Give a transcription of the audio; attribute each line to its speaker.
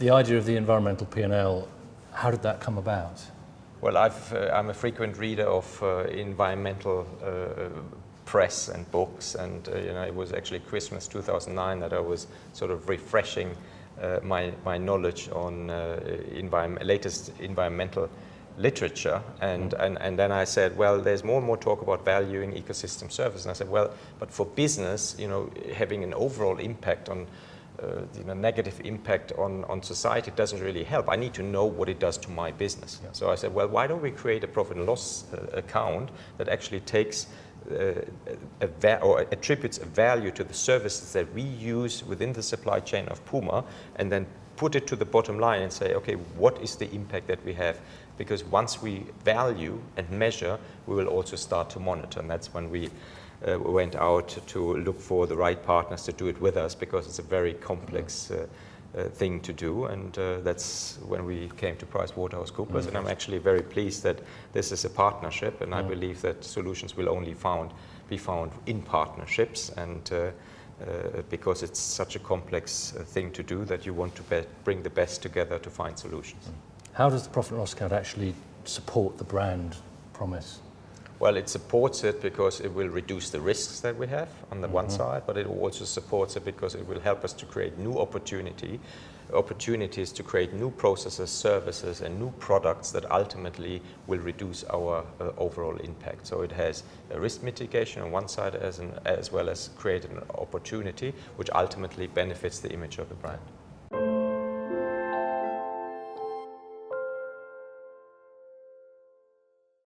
Speaker 1: The idea of the environmental P&L, how did that come about?
Speaker 2: Well, I'm a frequent reader of environmental press and books, and it was actually Christmas 2009 that I was sort of refreshing my knowledge on latest environmental literature, and then I said, well, there's more and more talk about valuing ecosystem service, and I said, well, but for business, having an overall impact on negative impact on society doesn't really help. I need to know what it does to my business. Yeah. So I said, well, why don't we create a profit and loss account that actually takes or attributes a value to the services that we use within the supply chain of PUMA, and then put it to the bottom line and say, okay, what is the impact that we have? Because once we value and measure, we will also start to monitor, and that's when we went out to look for the right partners to do it with us, because it's a very complex thing to do, and that's when we came to PricewaterhouseCoopers, and I'm actually very pleased that this is a partnership, and I believe that solutions will only be found in partnerships, and because it's such a complex thing to do that you want to bring the best together to find solutions.
Speaker 1: How does the profit and loss account actually support the brand promise?
Speaker 2: Well, it supports it because it will reduce the risks that we have on the one side, but it also supports it because it will help us to create new opportunities to create new processes, services, and new products that ultimately will reduce our overall impact. So it has a risk mitigation on one side as well as create an opportunity which ultimately benefits the image of the brand.